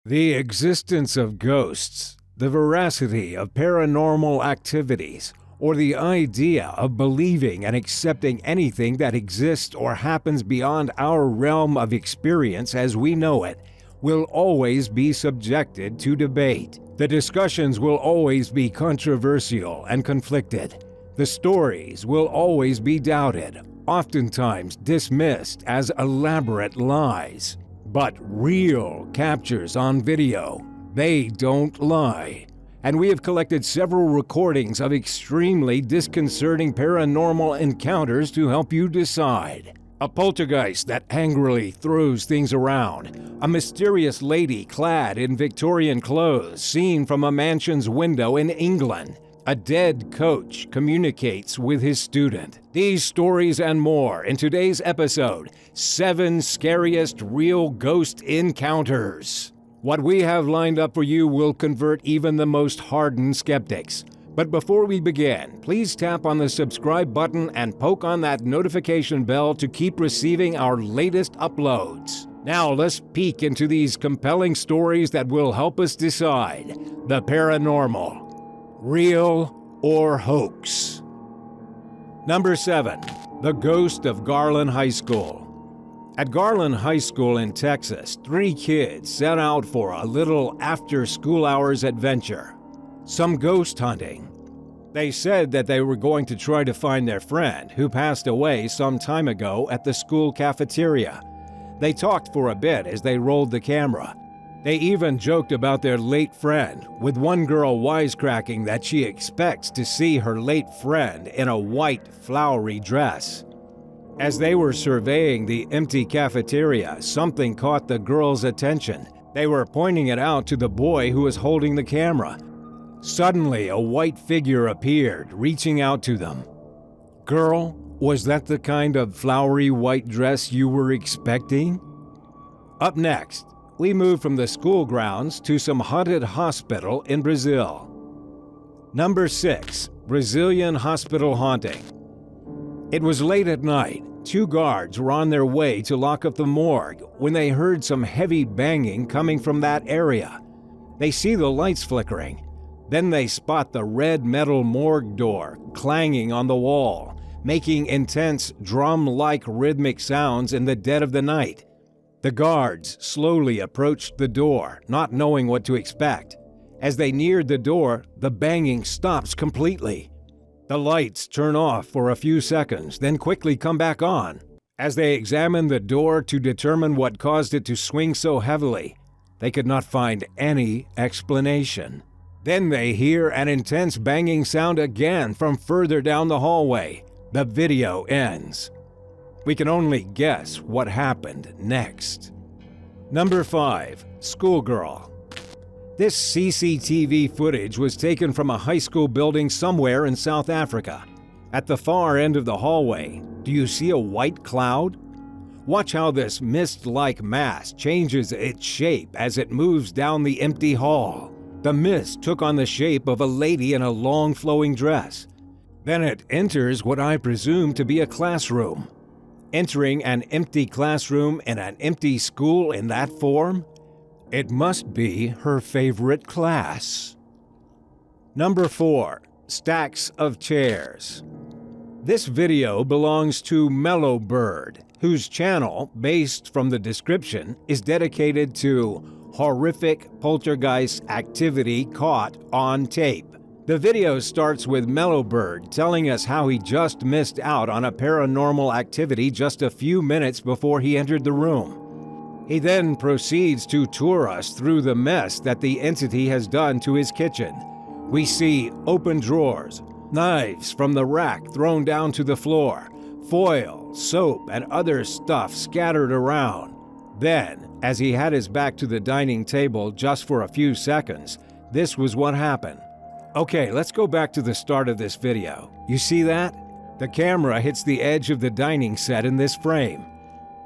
The existence of ghosts, the veracity of paranormal activities, or the idea of believing and accepting anything that exists or happens beyond our realm of experience as we know it, will always be subjected to debate. The discussions will always be controversial and conflicted. The stories will always be doubted, oftentimes dismissed as elaborate lies. But real captures on video, they don't lie. And we have collected several recordings of extremely disconcerting paranormal encounters to help you decide. A poltergeist that angrily throws things around. A mysterious lady clad in Victorian clothes seen from a mansion's window in England. A dead coach communicates with his student. These stories and more in today's episode, 7 Scariest Real Ghost Encounters. What we have lined up for you will convert even the most hardened skeptics. But before we begin, please tap on the subscribe button and poke on that notification bell to keep receiving our latest uploads. Now let's peek into these compelling stories that will help us decide the paranormal. Real or hoax? Number 7. The Ghost of Garland High School. At Garland High School in Texas, 3 kids set out for a little after-school hours adventure. Some ghost hunting. They said that they were going to try to find their friend who passed away some time ago at the school cafeteria. They talked for a bit as they rolled the camera. They even joked about their late friend, with one girl wisecracking that she expects to see her late friend in a white, flowery dress. As they were surveying the empty cafeteria, something caught the girls' attention. They were pointing it out to the boy who was holding the camera. Suddenly, a white figure appeared, reaching out to them. Girl, was that the kind of flowery white dress you were expecting? Up next, we move from the school grounds to some haunted hospital in Brazil. Number 6. Brazilian hospital haunting. It was late at night. 2 guards were on their way to lock up the morgue when they heard some heavy banging coming from that area. They see the lights flickering. Then they spot the red metal morgue door clanging on the wall, making intense drum-like rhythmic sounds in the dead of the night. The guards slowly approached the door, not knowing what to expect. As they neared the door, the banging stops completely. The lights turn off for a few seconds, then quickly come back on. As they examined the door to determine what caused it to swing so heavily, they could not find any explanation. Then they hear an intense banging sound again from further down the hallway. The video ends. We can only guess what happened next. Number 5. Schoolgirl. This CCTV footage was taken from a high school building somewhere in South Africa. At the far end of the hallway, do you see a white cloud? Watch how this mist-like mass changes its shape as it moves down the empty hall. The mist took on the shape of a lady in a long flowing dress. Then it enters what I presume to be a classroom. Entering an empty classroom in an empty school in that form? It must be her favorite class. Number 4. Stacks of chairs. This video belongs to Mellow Bird, whose channel, based from the description, is dedicated to horrific poltergeist activity caught on tape. The video starts with Mellow Bird telling us how he just missed out on a paranormal activity just a few minutes before he entered the room. He then proceeds to tour us through the mess that the entity has done to his kitchen. We see open drawers, knives from the rack thrown down to the floor, foil, soap, and other stuff scattered around. Then, as he had his back to the dining table just for a few seconds, this was what happened. Okay, let's go back to the start of this video. You see that? The camera hits the edge of the dining set in this frame.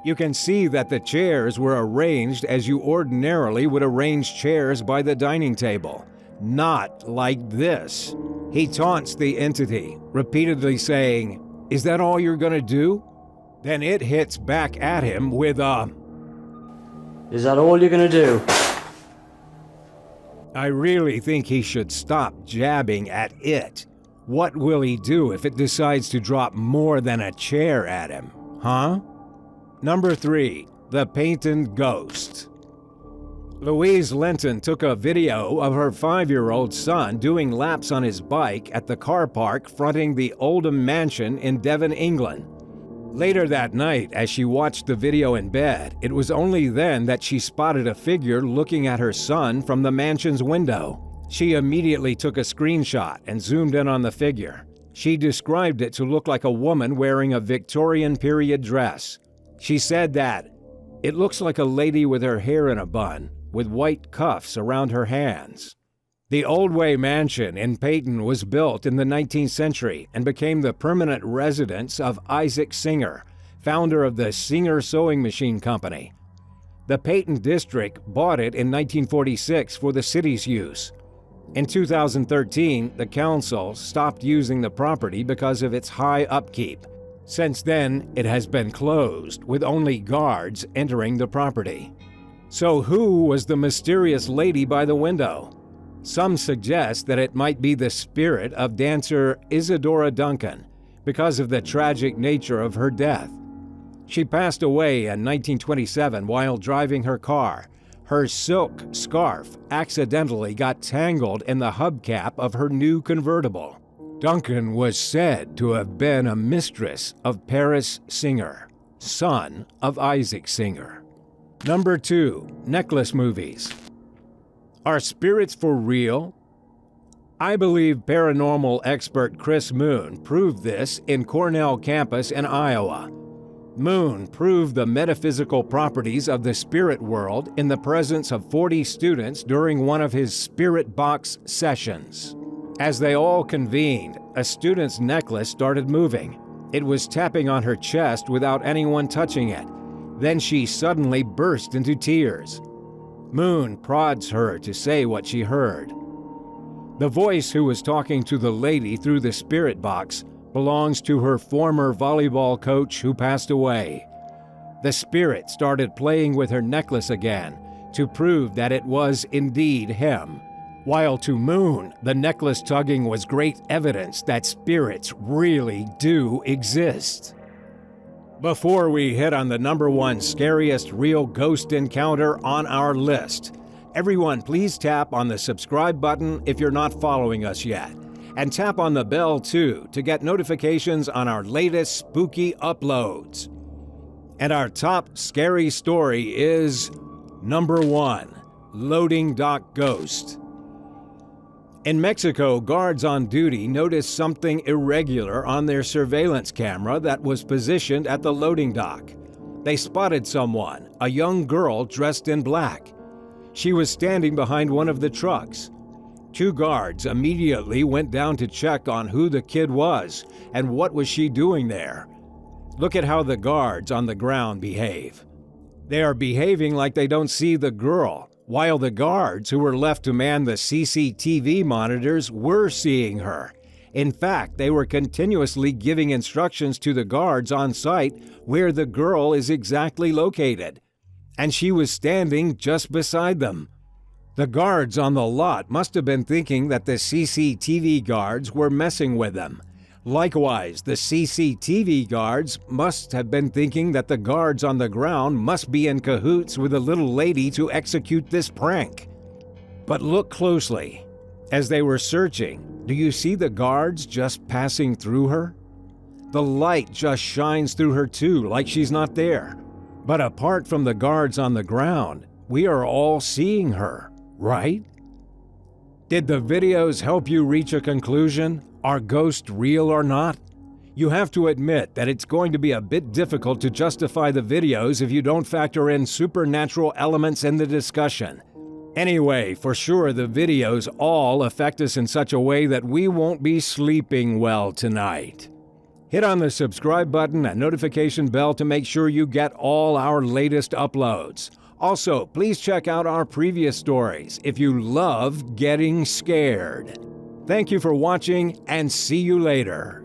You can see that the chairs were arranged as you ordinarily would arrange chairs by the dining table. Not like this. He taunts the entity, repeatedly saying, "Is that all you're gonna do?" Then it hits back at him with a, "Is that all you're gonna do?" I really think he should stop jabbing at it. What will he do if it decides to drop more than a chair at him, huh? Number 3. The Painted Ghost. Louise Linton took a video of her 5-year-old son doing laps on his bike at the car park fronting the Oldham Mansion in Devon, England. Later that night, as she watched the video in bed, it was only then that she spotted a figure looking at her son from the mansion's window. She immediately took a screenshot and zoomed in on the figure. She described it to look like a woman wearing a Victorian period dress. She said that, "It looks like a lady with her hair in a bun, with white cuffs around her hands." The Oldway Mansion in Peyton was built in the 19th century and became the permanent residence of Isaac Singer, founder of the Singer Sewing Machine Company. The Peyton District bought it in 1946 for the city's use. In 2013, the council stopped using the property because of its high upkeep. Since then, it has been closed, with only guards entering the property. So who was the mysterious lady by the window? Some suggest that it might be the spirit of dancer Isadora Duncan because of the tragic nature of her death. She passed away in 1927 while driving her car. Her silk scarf accidentally got tangled in the hubcap of her new convertible. Duncan was said to have been a mistress of Paris Singer, son of Isaac Singer. Number 2. Necklace movies. Are spirits for real? I believe paranormal expert Chris Moon proved this in Cornell campus in Iowa. Moon proved the metaphysical properties of the spirit world in the presence of 40 students during one of his spirit box sessions. As they all convened, a student's necklace started moving. It was tapping on her chest without anyone touching it. Then she suddenly burst into tears. Moon prods her to say what she heard. The voice who was talking to the lady through the spirit box belongs to her former volleyball coach who passed away. The spirit started playing with her necklace again to prove that it was indeed him, while to Moon, the necklace tugging was great evidence that spirits really do exist. Before we hit on the number 1 scariest real ghost encounter on our list, everyone please tap on the subscribe button if you're not following us yet, and tap on the bell too to get notifications on our latest spooky uploads. And our top scary story is number 1, Loading Dock Ghost. In Mexico, guards on duty noticed something irregular on their surveillance camera that was positioned at the loading dock. They spotted someone, a young girl dressed in black. She was standing behind one of the trucks. 2 guards immediately went down to check on who the kid was and what was she doing there. Look at how the guards on the ground behave. They are behaving like they don't see the girl, while the guards who were left to man the CCTV monitors were seeing her. In fact, they were continuously giving instructions to the guards on site where the girl is exactly located. And she was standing just beside them. The guards on the lot must have been thinking that the CCTV guards were messing with them. Likewise, the CCTV guards must have been thinking that the guards on the ground must be in cahoots with the little lady to execute this prank. But look closely. As they were searching, do you see the guards just passing through her? The light just shines through her too, like she's not there. But apart from the guards on the ground, we are all seeing her, right? Did the videos help you reach a conclusion? Are ghosts real or not? You have to admit that it's going to be a bit difficult to justify the videos if you don't factor in supernatural elements in the discussion. Anyway, for sure the videos all affect us in such a way that we won't be sleeping well tonight. Hit on the subscribe button and notification bell to make sure you get all our latest uploads. Also, please check out our previous stories if you love getting scared. Thank you for watching and see you later.